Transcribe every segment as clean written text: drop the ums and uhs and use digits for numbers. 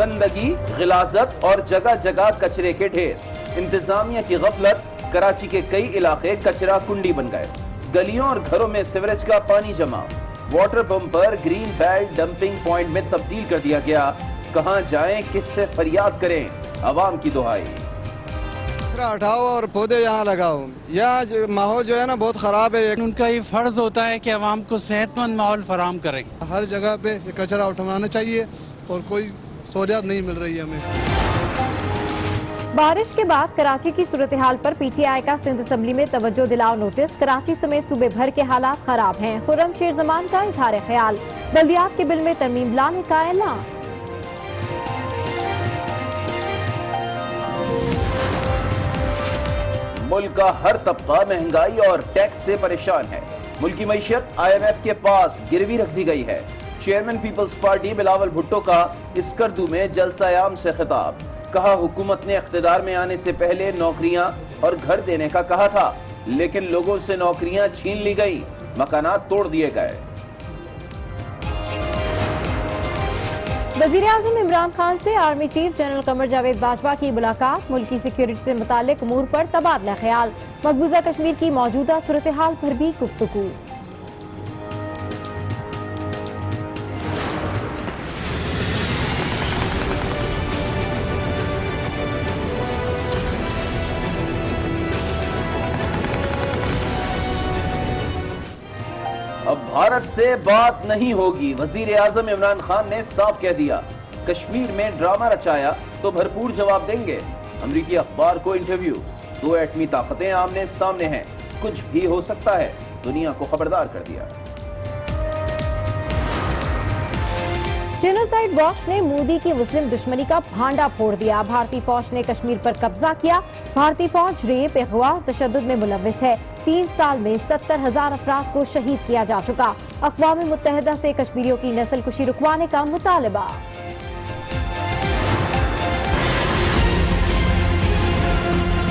گندگی، غلاظت اور جگہ جگہ کچرے کے ڈھیر۔ انتظامیہ کی غفلت، کراچی کے کئی علاقے کچرا کنڈی بن گئے۔ گلیوں اور گھروں میں سیوریج کا پانی جمع، واٹر پمپ پر گرین بیلٹ ڈمپنگ پوائنٹ میں تبدیل کر دیا گیا۔ کہاں جائیں، کس سے فریاد کریں، عوام کی دہائی۔ کچرا ہٹاؤ اور پودے یہاں لگاؤ۔ یہاں ماحول جو ہے نا بہت خراب ہے۔ ان کا یہ فرض ہوتا ہے کہ عوام کو صحت مند ماحول فراہم کریں۔ ہر جگہ پہ یہ کچرا اٹھوانا چاہیے اور کوئی سہولیات نہیں مل رہی ہے ہمیں۔ بارش کے بعد کراچی کی صورتحال پر پی ٹی آئی کا سندھ اسمبلی میں توجہ دلاؤ نوٹس۔ کراچی سمیت صوبے بھر کے حالات خراب ہیں۔ خرم شیر زمان کا اظہار خیال، بلدیات کے بل میں ترمیم لانے کا اعلان۔ ملک کا ہر طبقہ مہنگائی اور ٹیکس سے پریشان ہے۔ ملکی معیشت آئی ایم ایف کے پاس گروی رکھ دی گئی ہے۔ چیئرمین پیپلز پارٹی بلاول بھٹو کا اسکردو میں جلسہ عام سے خطاب، کہا حکومت نے اقتدار میں آنے سے پہلے نوکریاں اور گھر دینے کا کہا تھا، لیکن لوگوں سے نوکریاں چھین لی گئی، مکانات توڑ دیے گئے۔ وزیر اعظم عمران خان سے army chief general Qamar Javed Bajwa کی ملاقات، ملکی سیکیورٹی سے متعلق امور پر تبادلہ خیال، مقبوضہ کشمیر کی موجودہ صورتحال پر بھی گفتگو۔ اب بھارت سے بات نہیں ہوگی، وزیر اعظم عمران خان نے صاف کہہ دیا۔ کشمیر میں ڈرامہ رچایا تو بھرپور جواب دیں گے۔ امریکی اخبار کو انٹرویو، دو ایٹمی طاقتیں آمنے سامنے ہیں، کچھ بھی ہو سکتا ہے، دنیا کو خبردار کر دیا۔ جینوسائیڈ واچ نے مودی کی مسلم دشمنی کا بھانڈا پھوڑ دیا۔ بھارتی فوج نے کشمیر پر قبضہ کیا۔ بھارتی فوج ریپ، اغوا، تشدد میں ملوث ہے۔ 3 سال میں 70,000 افراد کو شہید کیا جا چکا۔ اقوام متحدہ سے کشمیریوں کی نسل کشی رکوانے کا مطالبہ۔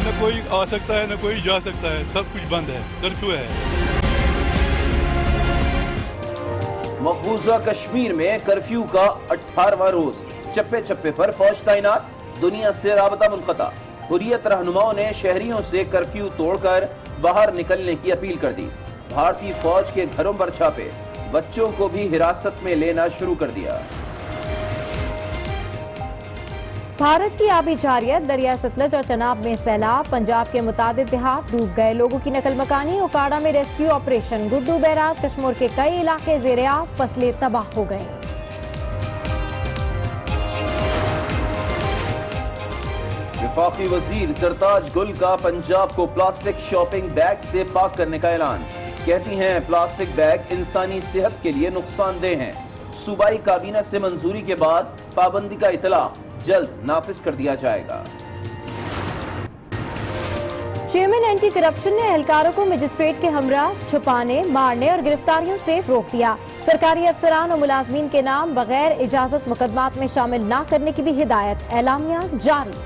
نہ کوئی آ سکتا ہے، نہ کوئی جا سکتا ہے، سب کچھ بند ہے، کرفیو ہے۔ مقبوضہ کشمیر میں کرفیو کا 18واں روز، چپے چپے پر فوج تعینات، دنیا سے رابطہ منقطع۔ حریت رہنماؤں نے شہریوں سے کرفیو توڑ کر باہر نکلنے کی اپیل کر دی۔ بھارتی فوج کے گھروں پر چھاپے، بچوں کو بھی حراست میں لینا شروع کر دیا۔ بھارت کی آبی جارحیت، دریا ستلج اور چناب میں سیلاب، پنجاب کے متعدد دیہات ڈوب گئے، لوگوں کی نقل مکانی، اوکاڑا میں rescue operation, Guddu barrage Kashmore کے کئی علاقے زیر آب، فصلیں تباہ ہو گئیں۔ وفاقی وزیر سرتاج گل کا پنجاب کو پلاسٹک شاپنگ بیگ سے پاک کرنے کا اعلان، کہتی ہیں پلاسٹک بیگ انسانی صحت کے لیے نقصان دہ ہیں۔ صوبائی کابینہ سے منظوری کے بعد پابندی کا اطلاق جلد نافذ کر دیا جائے گا۔ چیئرمین اینٹی کرپشن نے اہلکاروں کو مجسٹریٹ کے ہمراہ چھپانے، مارنے اور گرفتاریوں سے روک دیا۔ سرکاری افسران اور ملازمین کے نام بغیر اجازت مقدمات میں شامل نہ کرنے کی بھی ہدایت، اعلامیہ جاری۔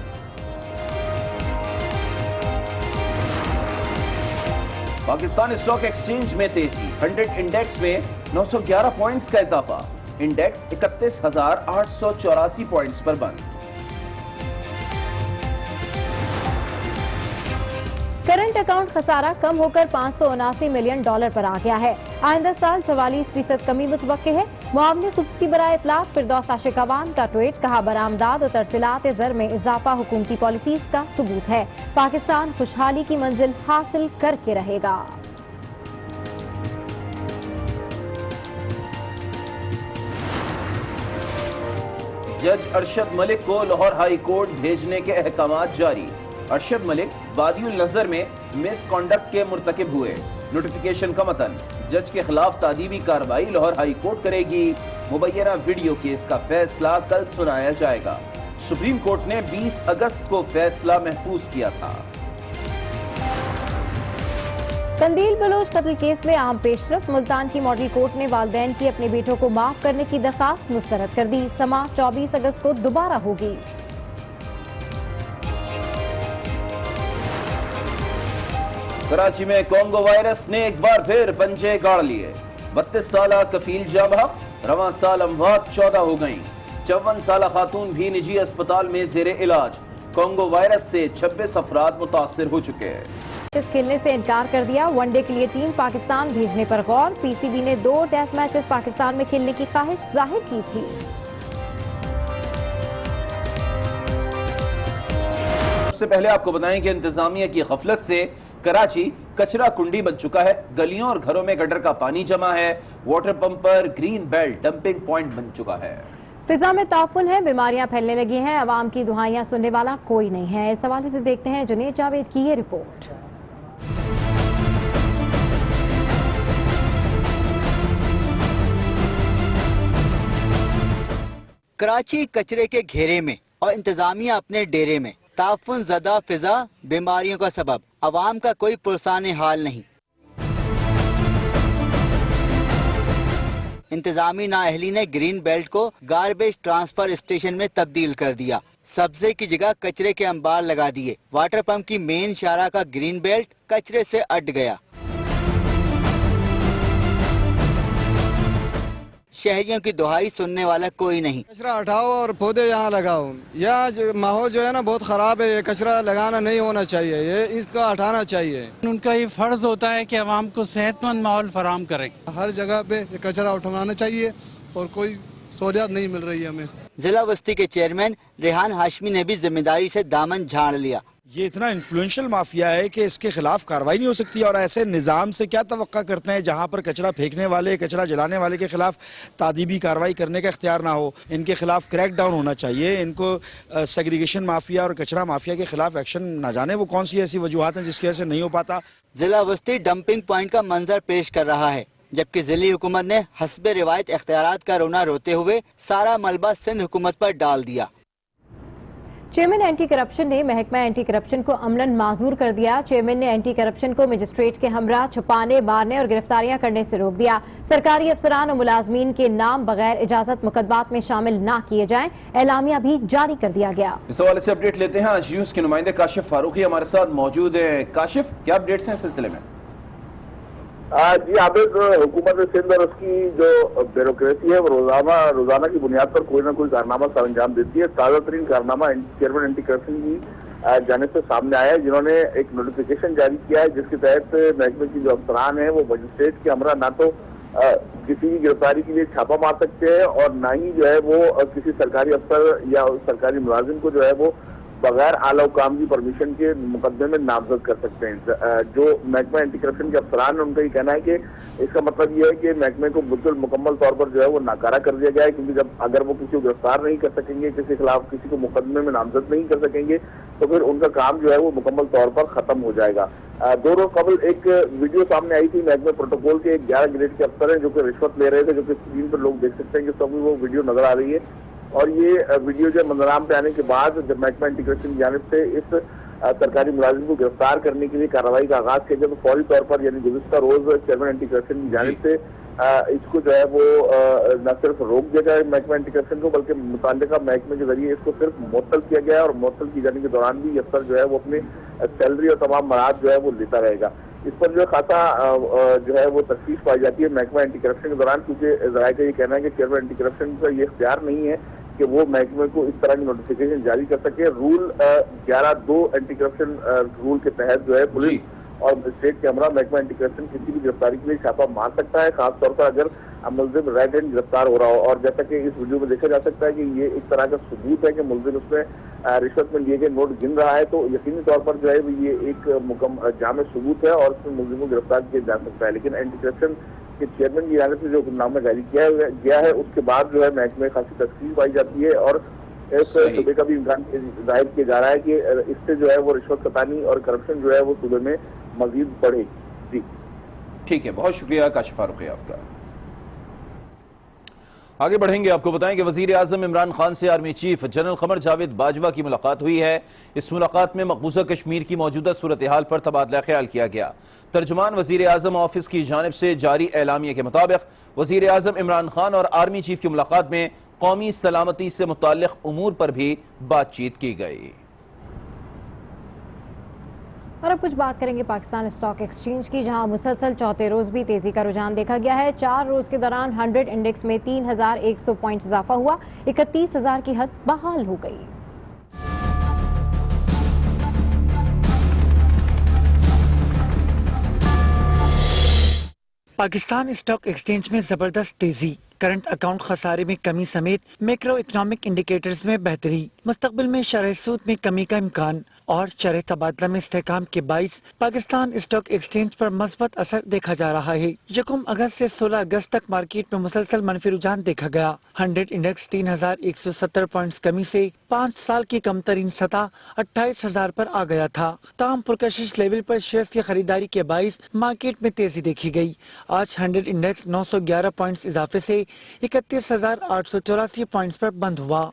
پاکستان اسٹاک ایکسچینج میں تیزی، 100 انڈیکس میں 911 پوائنٹس کا اضافہ، انڈیکس 31,884 پوائنٹس پر بند۔ کرنٹ اکاؤنٹ خسارہ کم ہو کر $579 ملین پر آ گیا ہے۔ آئندہ سال 44% کمی متوقع ہے۔ معاملے خصوصی برائے اطلاق فردوس عاشقوان کا ٹویٹ، کہا برآمدات اور ترسیلات زر میں اضافہ حکومتی پالیسیز کا ثبوت ہے۔ پاکستان خوشحالی کی منزل حاصل کر کے رہے گا۔ جج ارشد ملک کو لاہور ہائی کورٹ بھیجنے کے احکامات جاری۔ ارشد ملک وادی النظر میں مس کانڈکٹ کے مرتکب ہوئے۔ نوٹیفیکیشن کا متن، جج کے خلاف تعدیبی کارروائی لاہور ہائی کورٹ کرے گی۔ مبینہ ویڈیو کیس کا فیصلہ کل سنایا جائے گا۔ سپریم کورٹ نے 20 اگست کو فیصلہ محفوظ کیا تھا۔ قندیل بلوچ قتل کیس میں اہم پیش رفت، ملتان کی ماڈل کورٹ نے والدین کی اپنے بیٹوں کو معاف کرنے کی درخواست مسترد کر دی۔ سماعت 24 اگست کو دوبارہ ہوگی۔ کراچی میں کونگو وائرس نے ایک بار پھر پنجے گاڑ لیے، 32 سالہ کفیل جاں بحق، رواں سال اموات 14 ہو گئیں۔ 54 साला खातून भी निजी अस्पताल में जेर इलाज। कोंगो वायरस से 26 अफराद मुतासिर हो चुके हैं। खेलने से इनकार कर दिया। वनडे के लिए टीम पाकिस्तान भेजने पर गौर। पीसीबी ने 2 टेस्ट मैचेस पाकिस्तान में खेलने की ख्वाहिश जाहिर की थी। सबसे पहले आपको बताएं कि इंतजामिया की गफलत से कराची कचरा कुंडी बन चुका है। गलियों और घरों में गटर का पानी जमा है। वाटर पंप पर ग्रीन बेल्ट डंपिंग पॉइंट बन चुका है। फिजा में ताफुन है, बीमारियां फैलने लगी हैं। अवाम की दुहाइयां सुनने वाला कोई नहीं है। इस हवाले से देखते हैं जुनेद जावेद की ये रिपोर्ट। कराची कचरे के घेरे में और इंतजामिया अपने डेरे में। ताफुन ज़दा फिजा, बीमारियों का सबब, अवाम का कोई पुरसाने हाल नहीं। इंतजामी नाअहली ने ग्रीन बेल्ट को गार्बेज ट्रांसफर स्टेशन में तब्दील कर दिया। सब्जे की जगह कचरे के अंबार लगा दिए। वाटर पंप की मेन शारा का ग्रीन बेल्ट कचरे से अट गया। शहरियों की दुहाई सुनने वाला कोई नहीं। कचरा हटाओ और पौधे यहाँ लगाओ। यह माहौल जो है ना बहुत ख़राब है। ये कचरा लगाना नहीं होना चाहिए, ये इसको हटाना चाहिए। उनका ये फर्ज होता है कि अवाम को सेहतमंद माहौल फराहम करें। हर जगह पे ये कचरा उठवाना चाहिए और कोई सहूलियत नहीं मिल रही है हमें। जिला बस्ती के चेयरमैन रेहान हाशमी ने भी जिम्मेदारी से दामन झाड़ लिया। ये इतना इन्फ्लुएंशियल माफिया है कि इसके खिलाफ कार्रवाई नहीं हो सकती। और ऐसे निज़ाम से क्या तवक्का करते हैं जहां पर कचरा फेंकने वाले, कचरा जलाने वाले के खिलाफ तादीबी कार्रवाई करने का इख्तियार ना हो। इनके खिलाफ क्रैक डाउन होना चाहिए। इनको सेग्रीगेशन माफिया और कचरा माफिया के खिलाफ एक्शन ना जाने वो कौन सी ऐसी वजूहात हैं जिसकी वजह से नहीं हो पाता। जिला बस्ती डंपिंग पॉइंट का मंजर पेश कर रहा है, जबकि जिली हुकूमत ने हस्बे रिवायत इख्तियारात का रोना रोते हुए सारा मलबा सिंध हुकूमत पर डाल दिया। चेयरमैन एंटी करप्शन ने महकमा एंटी करप्शन को अमलन माजूर कर दिया। चेयरमैन ने एंटी करप्शन को मजिस्ट्रेट के हमरा छुपाने, मारने और गिरफ्तारियां करने से रोक दिया। सरकारी अफसरान और मुलाजमीन के नाम बगैर इजाजत मुकदमात में शामिल ना किए जाएं। एलामिया भी जारी कर दिया गया। इस हवाले से अपडेट लेते हैं। आज न्यूज़ के नुमाइंदे काशिफ फारूकी हमारे साथ मौजूद है। काशिफ, क्या अपडेट्स हैं इस सिलसिले में? जी आबिद, हुकूमत सिंध और उसकी जो ब्यूरोक्रेसी है वो रोजाना की बुनियाद पर कोई ना कोई कारनामा सर अंजाम देती है। ताज़ा तरीन कारनामा चेयरमैन एंटी करप्शन की जानिब से सामने आया है, जिन्होंने एक नोटिफिकेशन जारी किया है जिसके तहत महकमे की जो अफसरान है वो मजिस्ट्रेट के हमरा ना तो किसी की गिरफ्तारी के लिए छापा मार सकते हैं और ना ही जो है वो किसी सरकारी अफसर या सरकारी मुलाजिम को जो है वो बगैर आला हुकाम की परमिशन के मुकदमे में नामजद कर सकते हैं। जो महकमा एंटी करप्शन के अफसरान है उनका ये कहना है कि इसका मतलब ये है कि महकमे को बिल्कुल मुकम्मल तौर पर जो है वो नाकारा कर दिया गया है, क्योंकि जब अगर वो किसी को गिरफ्तार नहीं कर सकेंगे, किसी के खिलाफ किसी को मुकदमे में नामजद नहीं कर सकेंगे, तो फिर उनका काम जो है वो मुकम्मल तौर पर खत्म हो जाएगा। 2 रोज कबल एक वीडियो सामने आई थी। महकमे प्रोटोकॉल के 11 ग्रेड के अफसर हैं जो कि रिश्वत ले रहे थे, जो कि स्क्रीन पर लोग देख सकते हैं कि सब वो वीडियो नजर आ रही है। और ये वीडियो जो मंजराम पे आने के बाद जब महकमा एंटी करप्शन की जानिब से इस सरकारी मुलाजिम को गिरफ्तार करने के लिए कार्रवाई का आगाज किया गया, तो फौरी तौर पर यानी गुज़िश्ता रोज चेयरमैन एंटी करप्शन की जानिब से इसको जो है वो न सिर्फ रोक दिया गया महकमा एंटी करप्शन को, बल्कि मुताल्लिका महकमे के जरिए इसको सिर्फ मुअत्तल किया गया है। और मुअत्तल किए जाने के दौरान भी ये अफसर जो है वो अपनी सैलरी और तमाम मराद जो है वो लेता रहेगा। इस पर जो है खासा जो है वो तशवीश पाई जाती है महकमा एंटी करप्शन के दौरान, क्योंकि ज़राए का ये कहना है कि चेयरमैन एंटी करप्शन का ये इख्तियार नहीं है कि वो महकमे को इस तरह की नोटिफिकेशन जारी कर सके। रूल 11(2) एंटी करप्शन रूल के तहत जो है पुलिस और मजिस्ट्रेट के हमरा महकमा एंटी करप्शन किसी भी गिरफ्तारी के लिए छापा मार सकता है, खासतौर पर अगर मुलजिम राइट हैंड गिरफ्तार हो रहा हो। और जैसा कि इस वीडियो में देखा जा सकता है कि ये एक तरह का सबूत है कि मुलजिम उसमें रिश्वत में लिए गए नोट गिन रहा है, तो यकीनी तौर पर जो है ये एक जामे सबूत है और उसमें मुलजिम को गिरफ्तार किया जा सकता है। लेकिन एंटी करप्शन के चेयरमैन की जानिब से जो हुक्मनामा जारी किया गया है उसके बाद जो है महकमे खासी तस्वीर पाई जाती है और इस सूबे का भी इम्कान जाहिर किया जा रहा है कि इससे जो है वो रिश्वत खतानी और करप्शन जो है वो सूबे में मजीद बढ़ेगी। जी ठीक है, बहुत शुक्रिया काशिफ फारूकी आपका। आगे बढ़ेंगे, आपको बताएं कि वजीर आजम इमरान खान से army chief general Qamar Javed Bajwa की मुलाकात हुई है। इस मुलाकात में मकबूजा कश्मीर की मौजूदा सूरत हाल पर तबादला ख्याल किया गया। तर्जुमान वजीर आजम ऑफिस की जानिब से जारी एलामिया के मुताबिक वजीर आजम इमरान खान और आर्मी चीफ की मुलाकात में कौमी सलामती से मुताल्लिक उमूर पर भी बातचीत की गई। और अब कुछ बात करेंगे पाकिस्तान स्टॉक एक्सचेंज की, जहां मुसलसल चौथे रोज भी तेजी का रुझान देखा गया है। 4 रोज के दौरान 100 इंडेक्स में 3100 पॉइंट इजाफा हुआ, 31,000 की हद बहाल हो गई। पाकिस्तान स्टॉक एक्सचेंज में जबरदस्त तेजी, करंट अकाउंट खसारे में कमी समेत मैक्रो इकोनॉमिक इंडिकेटर्स में बेहतरी, मुस्तकबिल में शरह सूद में कमी का इम्कान और शरह तबादला में इस्तेहकाम के बाइस पाकिस्तान स्टॉक एक्सचेंज पर मस्बत असर देखा जा रहा है। 1 अगस्त से 16 अगस्त तक मार्केट में मुसलसल मनफी रुझान देखा गया। 100 इंडेक्स 3170 पॉइंट्स कमी से 5 साल की कम तरीन सतह 28,000 पर आ गया था। ताम पुरकशिश लेवल पर शेयर्स की खरीदारी के बाइस मार्केट में तेजी देखी गई। आज 100 इंडेक्स 911 पॉइंट्स इजाफे से 31,884 पॉइंट्स पर बंद हुआ।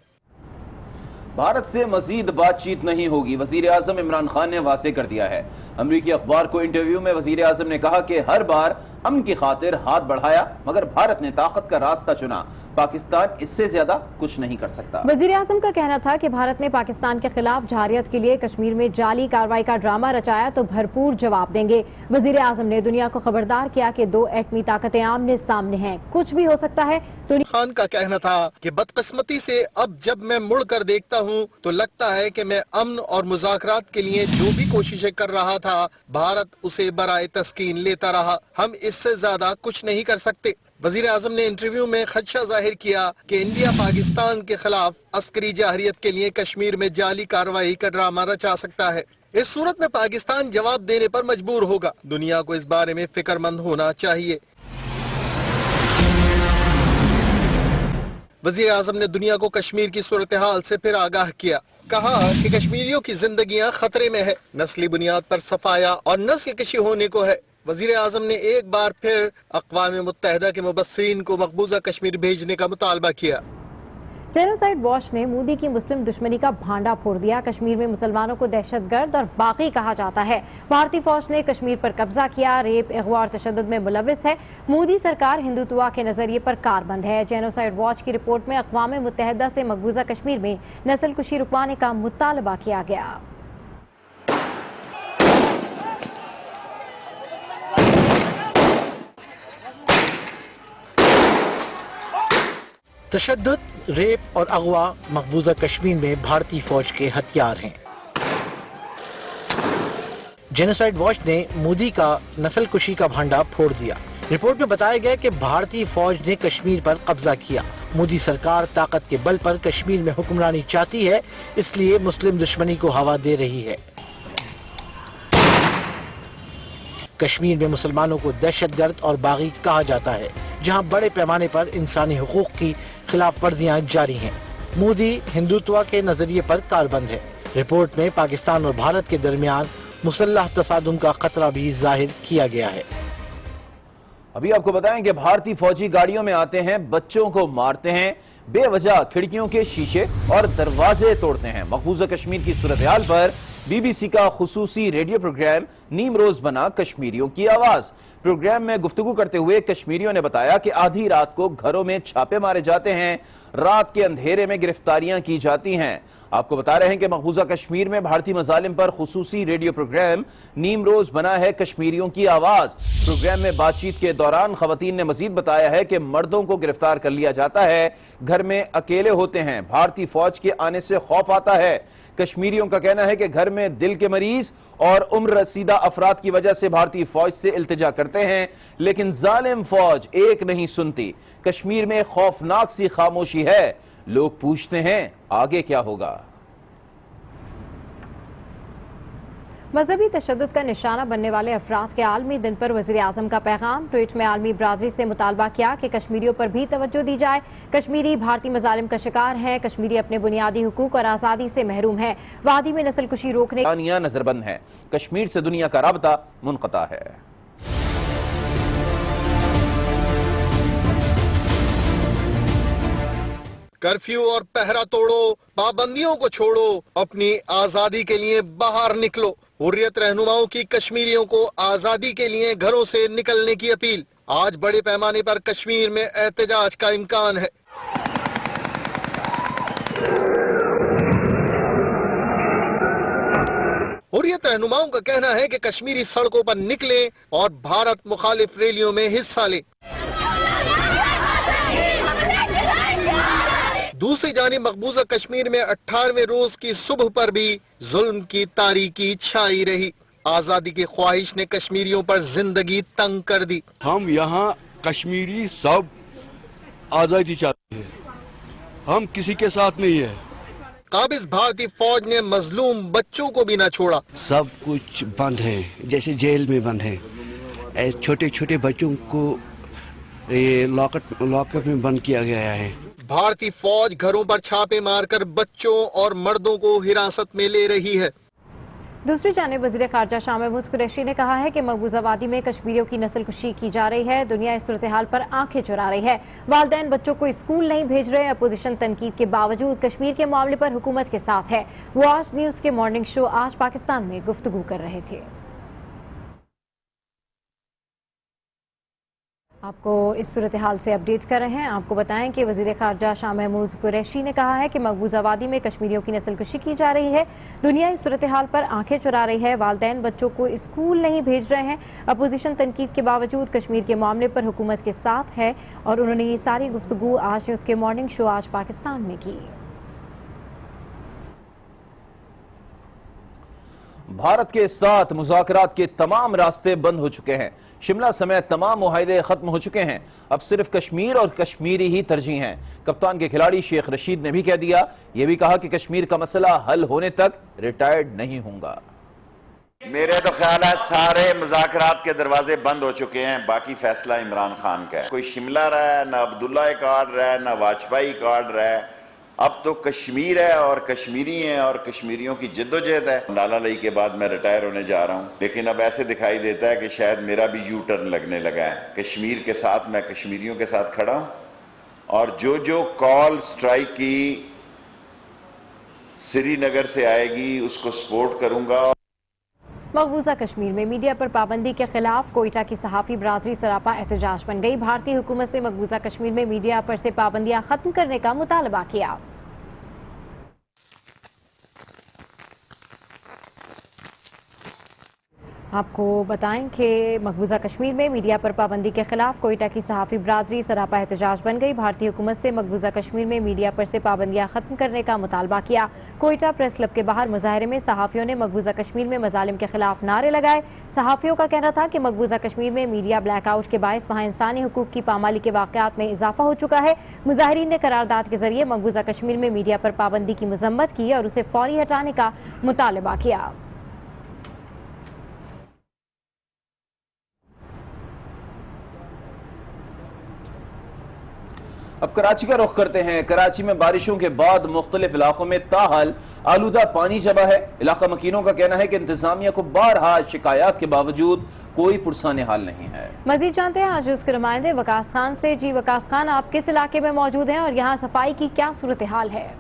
भारत से मजीद बातचीत नहीं होगी, वजीर आजम इमरान खान ने वाज़ेह कर दिया है। अमरीकी अखबार को इंटरव्यू में वजीर आजम ने कहा कि हर बार अमन की खातिर हाथ बढ़ाया, मगर भारत ने ताकत का रास्ता चुना। पाकिस्तान इससे ज्यादा कुछ नहीं कर सकता। वजीर आजम का कहना था कि भारत ने पाकिस्तान के खिलाफ जहारियत के लिए कश्मीर में जाली कार्रवाई का ड्रामा रचाया तो भरपूर जवाब देंगे। वजीर आजम ने दुनिया को खबरदार किया कि 2 एटमी ताकतें आमने सामने हैं, कुछ भी हो सकता है। खान का कहना था कि बदकिस्मती से अब जब मैं मुड़ कर देखता हूँ तो लगता है कि मैं अमन और मुज़ाकरात के लिए जो भी कोशिशें कर रहा था, भारत उसे बराए तस्कीन लेता रहा। हम इससे ज्यादा कुछ नहीं कर सकते। वजीर आजम ने इंटरव्यू में खदशा जाहिर किया कि इंडिया पाकिस्तान के खिलाफ अस्करी जहरियत के लिए कश्मीर में जाली कार्रवाई का ड्रामा रचा सकता है। इस सूरत में पाकिस्तान जवाब देने पर मजबूर होगा। दुनिया को इस बारे में फिक्रमंद होना चाहिए। वजीर आजम ने दुनिया को कश्मीर की सूरत हाल से फिर आगाह किया। कहा कि कश्मीरियों की जिंदगियां खतरे में है, नस्ली बुनियाद पर सफाया और नस्ल कशी होने को है। वजीर आजम ने एक बार फिर अक़वाम मुत्तहिदा के मुबस्सिरीन को मकबूजा कश्मीर भेजने का मुतालबा किया। जेनोसाइड वॉच ने मोदी की मुस्लिम दुश्मनी का भांडा फोड़ दिया। कश्मीर में मुसलमानों को दहशतगर्द और बागी कहा जाता है। भारतीय फौज ने कश्मीर पर कब्जा किया, रेप, अगवा और तशद्दुद में मुलविस है। मोदी सरकार हिंदुत्व के नजरिए पर कारबंद है। जेनोसाइड वॉच की रिपोर्ट में अक़वाम मुत्तहिदा से मकबूजा कश्मीर में नस्ल कुशी रुकवाने का मुतालबा किया गया। तशद्दुद, रेप और अगवा मकबूजा कश्मीर में भारतीय फौज के हथियार हैं। जेनोसाइड वॉच ने मोदी का नस्ल कुशी का भांडा फोड़ दिया। रिपोर्ट में बताया गया कि भारतीय फौज ने कश्मीर पर कब्जा किया। मोदी सरकार ताकत के बल पर कश्मीर में हुक्मरानी चाहती है, इसलिए मुस्लिम दुश्मनी को हवा दे रही है। कश्मीर में मुसलमानों को दहशतगर्द और बागी कहा जाता है, जहां बड़े पैमाने पर इंसानी हुकूक की खिलाफ वर्जियां जारी हैं। मोदी हिंदुत्व के नजरिए पर कारबंद है। रिपोर्ट में पाकिस्तान और भारत के दरमियान मुसल्लह तसादुम का खतरा भी जाहिर किया गया है। अभी आपको बताएं कि भारतीय फौजी गाड़ियों में आते हैं, बच्चों को मारते हैं, बेवजह खिड़कियों के शीशे और दरवाजे तोड़ते हैं। मकबूजा कश्मीर की सूरत हाल पर बीबीसी का खुसूसी रेडियो प्रोग्राम नीम रोज बना कश्मीरियों की आवाज। प्रोग्राम में गुफ्तगू करते हुए कश्मीरियों ने बताया कि आधी रात को घरों में छापे मारे जाते हैं, रात के अंधेरे में गिरफ्तारियां की जाती हैं। आपको बता रहे हैं कि मकबूजा कश्मीर में भारतीय मजालिम पर खुसूसी रेडियो प्रोग्राम नीम रोज बना है कश्मीरियों की आवाज। प्रोग्राम में बातचीत के दौरान खवातीन ने मजीद बताया है कि मर्दों को गिरफ्तार कर लिया जाता है, घर में अकेले होते हैं, भारतीय फौज के आने से खौफ आता है। कश्मीरियों का कहना है कि घर में दिल के मरीज और उम्र रसीदा अफराद की वजह से भारतीय फौज से इल्तिजा करते हैं, लेकिन जालिम फौज एक नहीं सुनती। कश्मीर में खौफनाक सी खामोशी है। लोग पूछते हैं आगे क्या होगा। मजहबी तशद्दुद का निशाना बनने वाले अफराद के आलमी दिन पर वज़ीर आज़म का पैगाम। ट्वीट में आलमी बरादरी से मुतालबा किया कि कश्मीरियों पर भी तवज्जो दी जाए। कश्मीरी भारतीय मजालिम का शिकार हैं, कश्मीरी अपने बुनियादी हुकूक और आज़ादी से महरूम है। वादी में नस्ल कुशी रोकने नजरबंद है। कश्मीर से दुनिया का राबता मुनक़ता है। कर्फ्यू और पहरा तोड़ो, पाबंदियों को छोड़ो, अपनी आजादी के लिए बाहर निकलो। हुर्रियत रहनुमाओं की कश्मीरियों को आजादी के लिए घरों से निकलने की अपील। आज बड़े पैमाने पर कश्मीर में एहतजाज का इम्कान है। हुर्रियत रहनुमाओं का कहना है कि कश्मीरी सड़कों पर निकलें और भारत मुखालिफ रैलियों में हिस्सा लें। दूसरी जानिब मकबूजा कश्मीर में 18वें रोज की सुबह पर भी जुल्म की तारीकी छाई रही। आजादी की ख्वाहिश ने कश्मीरियों पर जिंदगी तंग कर दी। हम यहाँ कश्मीरी सब आज़ादी चाहते हैं, हम किसी के साथ नहीं है। काबिज भारतीय फौज ने मजलूम बच्चों को भी न छोड़ा। सब कुछ बंद है, जैसे जेल में बंद है। छोटे छोटे बच्चों को लॉकअप में बंद किया गया है। भारतीय फौज घरों पर छापे मारकर बच्चों और मर्दों को हिरासत में ले रही है। दूसरी जानिब वज़ीर ख़ारजा शाह महमूद कुरैशी ने कहा है कि मकबूजा वादी में कश्मीरियों की नस्ल कुशी की जा रही है। दुनिया इस सूरत हाल पर आंखें चुरा रही है। वालिदैन बच्चों को स्कूल नहीं भेज रहे। अपोजिशन तनकीद के बावजूद कश्मीर के मामले पर हुकूमत के साथ है। वो आज न्यूज़ के मॉर्निंग शो आज पाकिस्तान में गुफ्तगू कर रहे थे। आपको इस सूरत हाल से अपडेट कर रहे हैं। आपको बताएं कि वज़ीर ख़ारजा शाह महमूद कुरैशी ने कहा है कि मकबूजा वादी में कश्मीरियों की नस्ल कुशी की जा रही है। दुनिया इस सूरत हाल पर आंखें चुरा रही है। वालिदैन बच्चों को स्कूल नहीं भेज रहे हैं। अपोजिशन तनकीद के बावजूद कश्मीर के मामले पर हुकूमत के साथ है और उन्होंने ये सारी गुफ्तगू आज न्यूज़ के मॉर्निंग शो आज पाकिस्तान में की। भारत के साथ मुज़ाकरात के तमाम रास्ते बंद हो चुके हैं। शिमला समेत तमाम मुआहदे खत्म हो चुके हैं। अब सिर्फ कश्मीर और कश्मीरी ही तरजीह हैं। कप्तान के खिलाड़ी शेख रशीद ने भी कह दिया, यह भी कहा कि कश्मीर का मसला हल होने तक रिटायर्ड नहीं होगा। मेरे तो ख्याल है सारे मुज़ाकरात के दरवाजे बंद हो चुके हैं। बाकी फैसला इमरान खान का है। कोई शिमला रहा है, ना अब्दुल्ला कार्ड रहा है, ना वाजपेयी कार्ड रहा है। अब तो कश्मीर है और कश्मीरी हैं और कश्मीरियों की जिद्दोजहद है। लाला लई के बाद मैं रिटायर होने जा रहा हूं, लेकिन अब ऐसे दिखाई देता है कि शायद मेरा भी यू टर्न लगने लगा है। कश्मीर के साथ मैं कश्मीरियों के साथ खड़ा हूं और जो कॉल स्ट्राइक की श्रीनगर से आएगी उसको सपोर्ट करूंगा। मकबूजा कश्मीर में मीडिया पर पाबंदी के खिलाफ कोयटा की सहाफ़ी बरादरी सरापा एहतजाज बन गई। भारतीय हुकूमत से मकबूजा कश्मीर में मीडिया पर से पाबंदियां खत्म करने का मुतालबा किया। आपको बताएं कि मकबूजा कश्मीर में मीडिया पर पाबंदी के खिलाफ कोयटा की सहाफ़ी बरादरी सरापा एहतजाज बन गई। भारतीय हुकूमत से मकबूजा कश्मीर में मीडिया पर से पाबंदियां खत्म करने का मुतालबा किया। कोयटा प्रेस क्लब के बाहर मुजाहरे में सहाफ़ियों ने मकबूजा कश्मीर में मजालिम के खिलाफ नारे लगाए। सहाफ़ियों का कहना था कि मकबूजा कश्मीर में मीडिया ब्लैकआउट के बायस वहाँ इंसानी हुकूक की पामाली के वाक़यात में इजाफा हो चुका है। मुजाहिरीन ने करारदाद के जरिए मकबूजा कश्मीर में मीडिया पर पाबंदी की मजम्मत की और उसे फौरी हटाने का मुतालबा किया। अब कराची का रुख करते हैं। कराची में बारिशों के बाद मुख्तलिफ इलाकों में ताहाल आलूदा पानी जमा है। इलाका मकीनों का कहना है कि इंतजामिया को बारहा शिकायत के बावजूद कोई पुरसाने हाल नहीं है। मजीद जानते हैं आज उसके नुमाइंदे वकास खान से। जी वकास खान, आप किस इलाके में मौजूद हैं और यहाँ सफाई की क्या सूरत हाल है?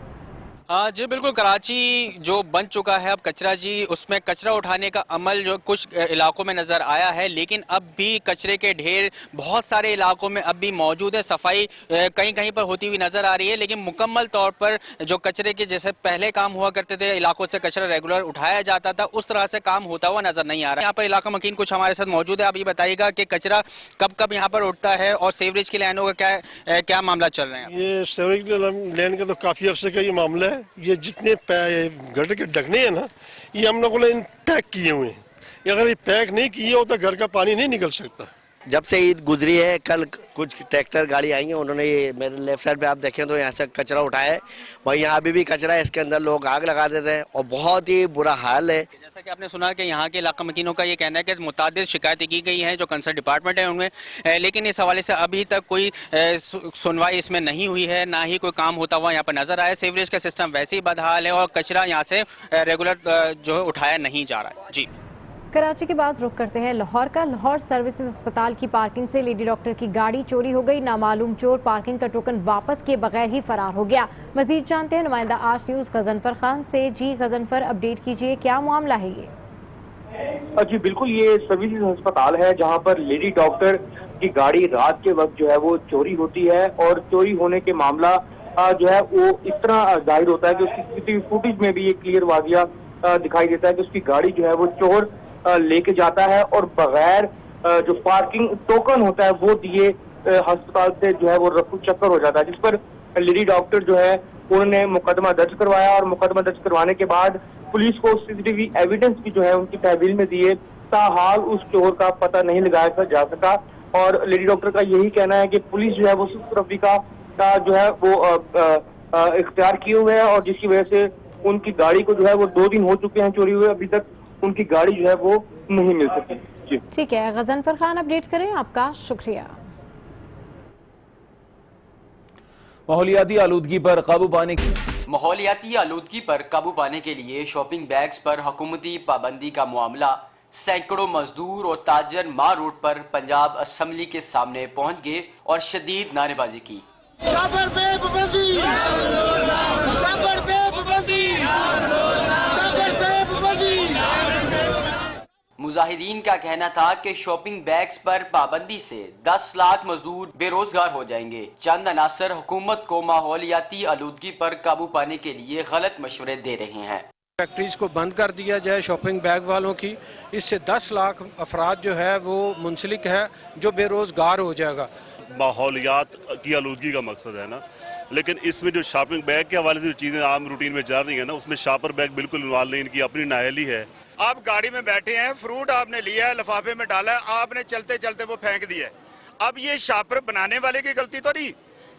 जी बिल्कुल, कराची जो बन चुका है अब कचरा जी, उसमें कचरा उठाने का अमल जो कुछ इलाकों में नज़र आया है, लेकिन अब भी कचरे के ढेर बहुत सारे इलाकों में अब भी मौजूद है। सफाई कहीं कहीं पर होती हुई नज़र आ रही है, लेकिन मुकम्मल तौर पर जो कचरे के जैसे पहले काम हुआ करते थे, इलाकों से कचरा रेगुलर उठाया जाता था, उस तरह से काम होता हुआ नज़र नहीं आ रहा है। यहाँ पर इलाका मकीन कुछ हमारे साथ मौजूद है। आप ये बताइएगा कि कचरा कब कब यहाँ पर उठता है और सीवरेज की लाइनों का क्या मामला चल रहे हैं? ये सीवरेज लाइन का तो काफ़ी अर्से का ये मामला है। ये जितने गटर के ढकने हैं ना, ये हम लोगों ने पैक किए हुए हैं। अगर ये पैक नहीं किए हो तो घर का पानी नहीं निकल सकता। जब से ईद गुजरी है, कल कुछ ट्रैक्टर गाड़ी आई है, उन्होंने ये मेरे लेफ्ट साइड पे आप देखें तो यहाँ से कचरा उठाया है। वही यहाँ अभी भी कचरा है, इसके अंदर लोग आग लगा देते हैं और बहुत ही बुरा हाल है। जैसा कि आपने सुना कि यहाँ के इलाका मकीनों का ये कहना है कि मुतादिद शिकायतें की गई हैं जो कंसर्न डिपार्टमेंट है उनमें, लेकिन इस हवाले से अभी तक कोई सुनवाई इसमें नहीं हुई है, ना ही कोई काम होता हुआ यहाँ पर नजर आया। सीवरेज का सिस्टम वैसे ही बदहाल है और कचरा यहाँ से रेगुलर जो है उठाया नहीं जा रहा है। जी, कराची के बाद रुख करते हैं लाहौर का। लाहौर सर्विसेज अस्पताल की पार्किंग से लेडी डॉक्टर की गाड़ी चोरी हो गई। नामालूम चोर पार्किंग का टोकन वापस किए बगैर ही फरार हो गया। मजीद जानते हैं नुमाइंदा आज न्यूज़ गजनफर खान से। जी गजनफर, अपडेट कीजिए, क्या मामला है ये? जी बिल्कुल, ये सर्विसेज अस्पताल है जहां पर लेडी डॉक्टर की गाड़ी रात के वक्त जो है वो चोरी होती है और चोरी होने के मामला जो है वो इस तरह जाहिर होता है कि उसकी सीसीटीवी फुटेज में भी ये क्लियर वाजिया दिखाई देता है कि उसकी गाड़ी जो है वो चोर लेके जाता है और बगैर जो पार्किंग टोकन होता है वो दिए अस्पताल से जो है वो रफू चक्कर हो जाता है, जिस पर लेडी डॉक्टर जो है उन्होंने मुकदमा दर्ज करवाया और मुकदमा दर्ज करवाने के बाद पुलिस को सीसीटीवी एविडेंस भी जो है उनकी तहवील में दिए, ताहाल उस चोर का पता नहीं लगाया जा सका। और लेडी डॉक्टर का यही कहना है कि पुलिस जो है वो सुस्त रवि का जो है वो इख्तियार किए हुए है और जिसकी वजह से उनकी गाड़ी को जो है वो 2 दिन हो चुके हैं चोरी हुए, अभी तक उनकी गाड़ी जो है वो नहीं मिल सकी। जी ठीक है, गजनफर खान अपडेट करें, आपका शुक्रिया। माहौलियाती आलूदगी पर काबू पाने की माहौलियाती आलूदगी पर काबू पाने के लिए शॉपिंग बैग्स पर हुकूमती पाबंदी का मामला सैकड़ों मजदूर और ताजर मार रोड पर पंजाब असम्बली के सामने पहुंच गए और शदीद नारेबाजी की। मुजाहिरीन का कहना था कि शॉपिंग बैग्स पर पाबंदी से 10 लाख मजदूर बेरोजगार हो जाएंगे। चंद अनासर हुकूमत को माहौलियाती आलूदगी पर काबू पाने के लिए गलत मशवरे दे रहे हैं। फैक्ट्रीज को बंद कर दिया जाए शॉपिंग बैग वालों की, इससे 10 लाख अफराद जो है वो मुंसलिक है जो बेरोजगार हो जाएगा। माहौलियात की आलूदगी का मकसद है ना, लेकिन इसमें जो शॉपिंग बैग के हवाले से जो चीज़ें आम रूटीन में चल रही है ना, उसमें शॉपर बैग बिल्कुल इन्वॉल्व नहीं, इनकी अपनी नाअहली है। आप गाड़ी में बैठे हैं, फ्रूट आपने लिया है, लिफाफे में डाला है, आपने चलते चलते वो फेंक दिया है। अब ये शॉपर बनाने वाले की गलती तो नहीं,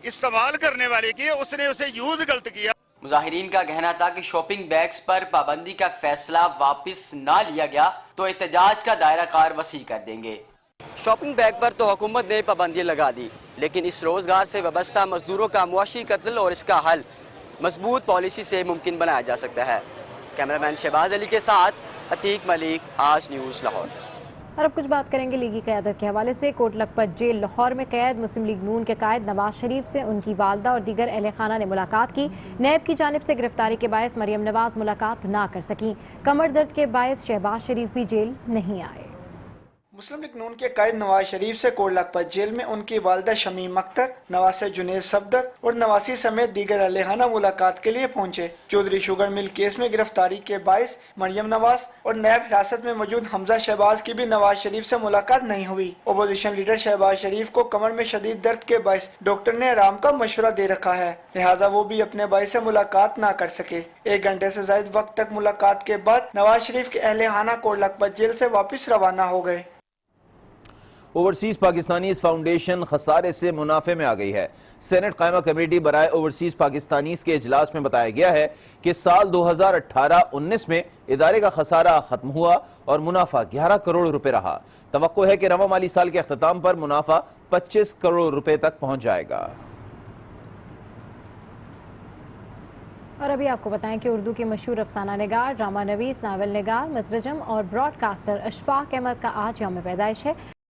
इस्तेमाल करने वाले की, उसने उसे यूज गलत किया। मुजाहिरीन का कहना था कि शॉपिंग बैग्स पर पाबंदी का फैसला वापस ना लिया गया तो एहतजाज का दायरा कार वसी कर देंगे। शॉपिंग बैग पर तो हुकूमत ने पाबंदियाँ लगा दी, लेकिन इस रोजगार से वाबस्ता मजदूरों का मुआशी कत्ल और इसका हल मजबूत पॉलिसी से मुमकिन बनाया जा सकता है। कैमरामैन शहबाज अली के साथ अतीक मलिक, आज न्यूज़ लाहौर। और अब कुछ बात करेंगे लीगी क़यादत के हवाले से। कोट लखपत जेल लाहौर में कैद मुस्लिम लीग नून के कायद नवाज शरीफ से उनकी वालदा और दीगर अहले खाना ने मुलाकात की। नैब की जानिब से गिरफ्तारी के बायस मरियम नवाज मुलाकात ना कर सकी। कमर दर्द के बायस शहबाज शरीफ भी जेल नहीं आए। मुस्लिम लीग नून के कायद नवाज शरीफ से कोट लखपत जेल में उनकी वालदा शमीम अख्तर, नवाज से जुनेद सफदर और नवासी समेत दीगर अहले मुलाकात के लिए पहुंचे। चौधरी शुगर मिल केस में गिरफ्तारी के बायस मरियम नवाज और नैब हिरासत में मौजूद हमजा शहबाज की भी नवाज शरीफ से मुलाकात नहीं हुई। अपोजिशन लीडर शहबाज शरीफ को कमर में शदीद दर्द के बायस डॉक्टर ने आराम का मशवरा दे रखा है, लिहाजा वो भी अपने भाई से मुलाकात न कर सके। 1 घंटे से ज्यादा वक्त तक मुलाकात के बाद नवाज शरीफ के अहले खाना कोट लखपत जेल से वापस रवाना हो गए। ओवरसीज पाकिस्तानीज फाउंडेशन खसारे से मुनाफे में आ गई है। सेनेट कायमा कमेटी बराए ओवरसीज पाकिस्तानीज के इजलास में बताया गया है कि साल 2018-19 में इदारे का खसारा खत्म हुआ और मुनाफा 11 करोड़ रुपए रहा। तवक्को है कि रवा माली साल के अख्ताम पर मुनाफा 25 करोड़ रुपए तक पहुंच जाएगा। और अभी आपको बताएं कि उर्दू के मशहूर अफसाना निगार, ड्रामा नवीस, नावल निगार, मतरजम और ब्रॉडकास्टर अशफाक अहमद का आज यौम पैदाइश है।